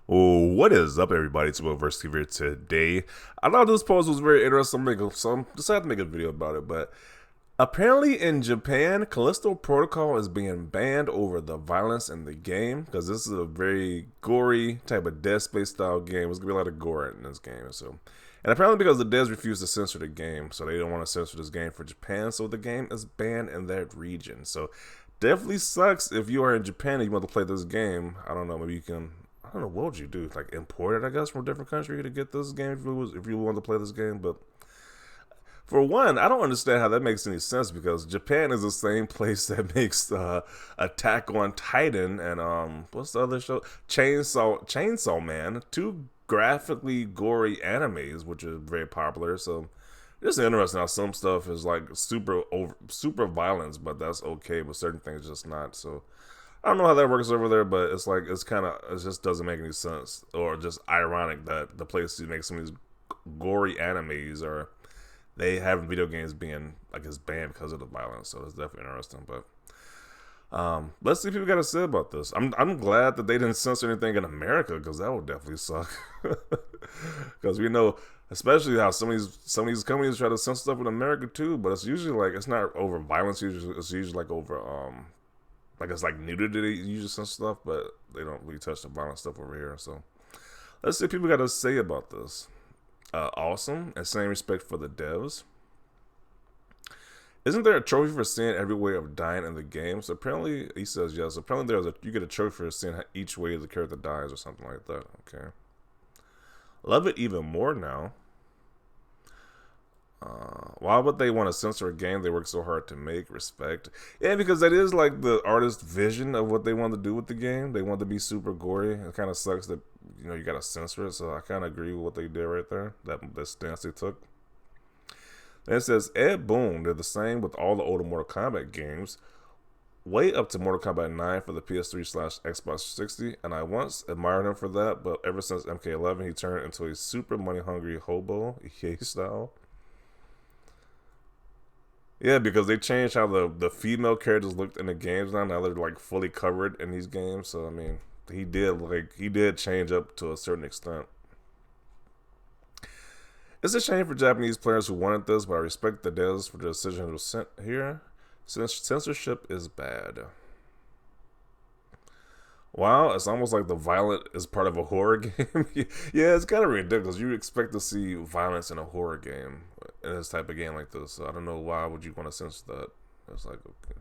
Oh, what is up, everybody? It's Will versus here today. I thought this post was very interesting. Decided to make a video about it. But apparently, in Japan, Callisto Protocol is being banned over the violence in the game because this is a very gory type of Dead Space style game. There's gonna be a lot of gore in this game, and apparently because the devs refused to censor the game, so they don't want to censor this game for Japan. So the game is banned in that region. So definitely sucks if you are in Japan and you want to play this game. I don't know. Maybe you can. I don't know, what would you do? Like import it, I guess, from a different country to get this game if you want to play this game. But for one, I don't understand how that makes any sense because Japan is the same place that makes Attack on Titan and what's the other show? Chainsaw Man, two graphically gory animes, which are very popular. So it's interesting how some stuff is like super violence, but that's okay, but certain things just not. So I don't know how that works over there, but it's like it just doesn't make any sense, or just ironic that the place to make some of these gory animes or they have video games being like it's banned because of the violence. So it's definitely interesting. But let's see if people got to say about this. I'm glad that they didn't censor anything in America because that would definitely suck. Because we know, especially how some of these companies try to censor stuff in America too, but it's usually like it's not over violence. Usually, it's usually like over like it's like nudity uses and stuff, but they don't really touch the violent stuff over here. So let's see what people got to say about this. Awesome, and same respect for the devs. Isn't there a trophy for seeing every way of dying in the game? So apparently, he says yes. Apparently, you get a trophy for seeing each way the character dies or something like that. Okay, love it even more now. Why would they want to censor a game they work so hard to make? Respect. Yeah, because that is like the artist's vision of what they want to do with the game. They want to be super gory. It kind of sucks that you gotta censor it. So I kind of agree with what they did right there. That stance they took. And it says Ed Boon did the same with all the older Mortal Kombat games, way up to Mortal Kombat 9 for the PS3/Xbox 60. And I once admired him for that, but ever since MK11, he turned into a super money hungry hobo, EA style. Yeah, because they changed how the female characters looked in the games now. Now they're like fully covered in these games. So I mean, he did change up to a certain extent. It's a shame for Japanese players who wanted this, but I respect the devs for the decision to sent here. Since censorship is bad. Wow, it's almost like the violent is part of a horror game. Yeah, it's kind of ridiculous. You expect to see violence in a horror game, in this type of game like this. So I don't know why would you want to censor that. It's like okay.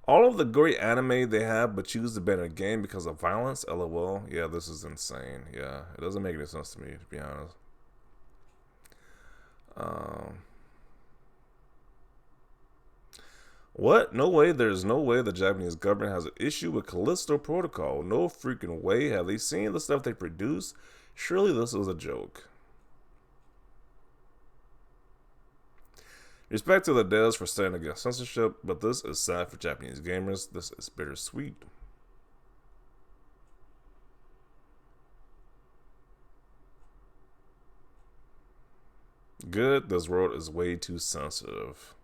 All of the gory anime they have, but choose to ban a game because of violence. LOL. Yeah, this is insane. Yeah, it doesn't make any sense to me, to be honest. Um, What? No way. There's no way the Japanese government has an issue with Callisto Protocol. No freaking way. Have they seen the stuff they produce? Surely this is a joke. Respect to the devs for standing against censorship, but this is sad for Japanese gamers. This is bittersweet. Good. This world is way too sensitive.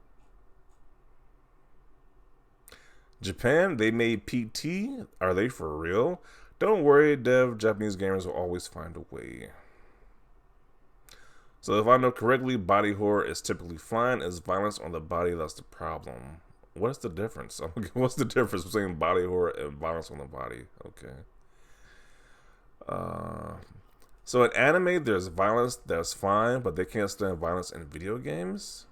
Japan, they made PT. Are they for real? Don't worry, dev. Japanese gamers will always find a way. So if I know correctly, body horror is typically fine. It's violence on the body that's the problem. What's the difference? What's the difference between body horror and violence on the body? Okay. Uh, so in anime, there's violence that's fine, but they can't stand violence in video games.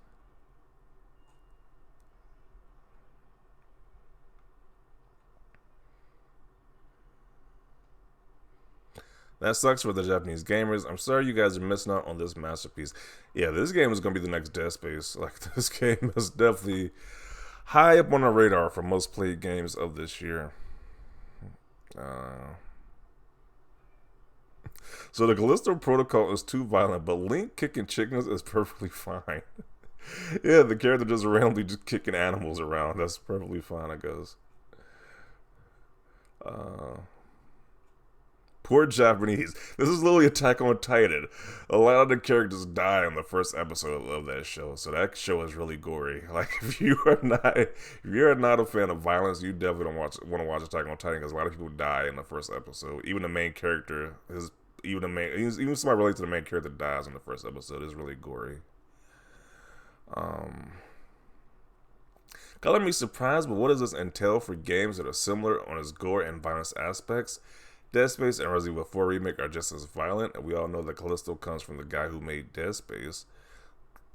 That sucks for the Japanese gamers. I'm sorry you guys are missing out on this masterpiece. Yeah, this game is gonna be the next Dead Space. Like this game is definitely high up on the radar for most played games of this year. Uh, so the Callisto Protocol is too violent, but Link kicking chickens is perfectly fine. Yeah, the character just randomly just kicking animals around. That's perfectly fine, I guess. Uh, Poor Japanese. This is literally Attack on Titan. A lot of the characters die in the first episode of that show, so that show is really gory. Like, if you're not a fan of violence, you definitely don't want to watch Attack on Titan, because a lot of people die in the first episode. Even the main character is even somebody related to the main character dies in the first episode. It's really gory. Color me surprised, but what does this entail for games that are similar on its gore and violence aspects? Dead Space and Resident Evil 4 Remake are just as violent, and we all know that Callisto comes from the guy who made Dead Space.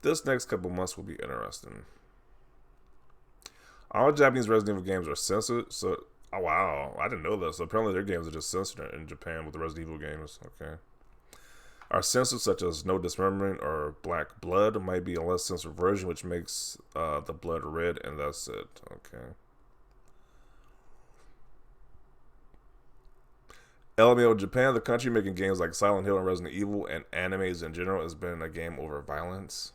This next couple months will be interesting. All Japanese Resident Evil games are censored, so... Oh, wow. I didn't know this. So apparently their games are just censored in Japan with the Resident Evil games. Okay. Are censored, such as no dismemberment or black blood, might be a less censored version, which makes the blood red, and that's it. Okay. LMAO Japan, the country making games like Silent Hill and Resident Evil and animes in general, has been a game over violence.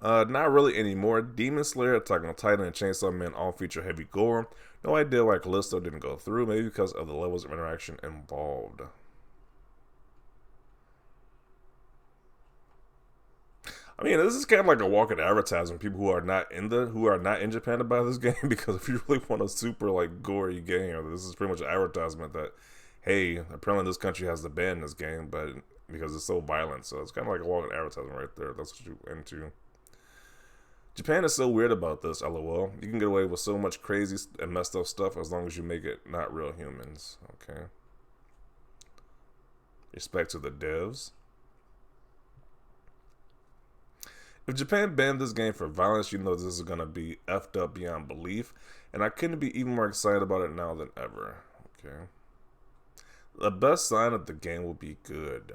Not really anymore. Demon Slayer, Attack on Titan, and Chainsaw Man all feature heavy gore. No idea why Callisto didn't go through, maybe because of the levels of interaction involved. I mean, this is kind of like a walking advertisement. People who are not in Japan to buy this game, because if you really want a super like gory game, this is pretty much an advertisement that, hey, apparently this country has to ban this game, but because it's so violent, so it's kind of like a walking advertisement right there. That's what you're into. Japan is so weird about this, lol. You can get away with so much crazy and messed up stuff as long as you make it not real humans. Okay. Respect to the devs. If Japan banned this game for violence, you know this is going to be effed up beyond belief, and I couldn't be even more excited about it now than ever. Okay. The best sign that the game will be good.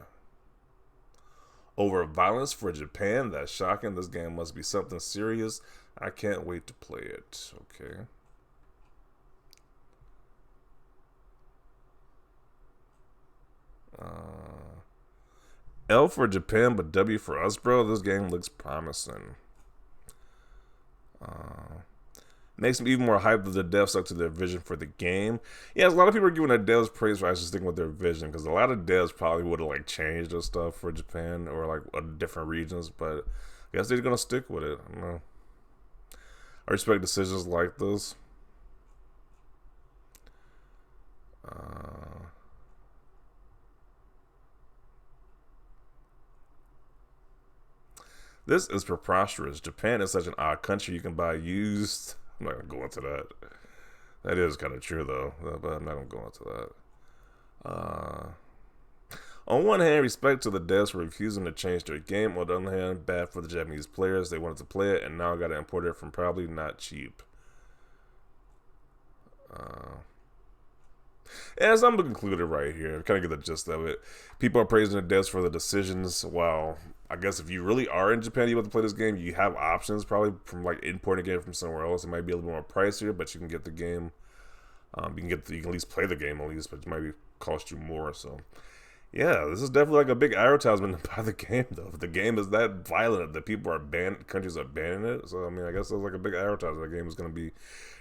Over violence for Japan? That's shocking. This game must be something serious. I can't wait to play it. Okay. L for Japan, but W for us, bro. This game looks promising. Makes me even more hyped that the devs stuck to their vision for the game. Yeah, a lot of people are giving the devs praise for actually sticking with their vision, because a lot of devs probably would have like changed their stuff for Japan or like different regions, but I guess they're gonna stick with it. I don't know. I respect decisions like this. This is preposterous. Japan is such an odd country. You can buy used. I'm not gonna go into that. That is kind of true though, but I'm not gonna go into that. On one hand, respect to the devs for refusing to change their game. On the other hand, bad for the Japanese players. They wanted to play it and now got to import it from probably not cheap. As I'm concluded right here, kind of get the gist of it. People are praising the devs for the decisions, while I guess if you really are in Japan, you want to play this game, you have options probably from like importing a game from somewhere else. It might be a little more pricier, but you can get the game. You can at least play the game at least, but it might cost you more. So, yeah, this is definitely like a big advertisement to buy the game, though. If the game is that violent that people are countries are banning it. So, I mean, I guess it's like a big advertisement. The game is going to be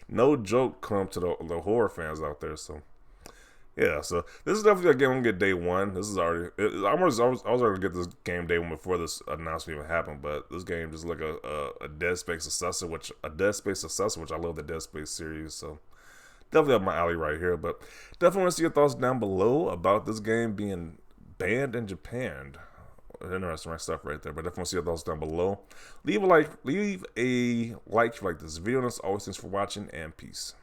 no joke come to the horror fans out there. So, yeah, so this is definitely a game I'm gonna get day one. This is already. I was already gonna get this game day one before this announcement even happened. But this game just like a Dead Space successor, which I love the Dead Space series. So definitely up my alley right here. But definitely want to see your thoughts down below about this game being banned in Japan. Interesting stuff right there. But definitely want to see your thoughts down below. Leave a like if you like this video. And as always, thanks for watching and peace.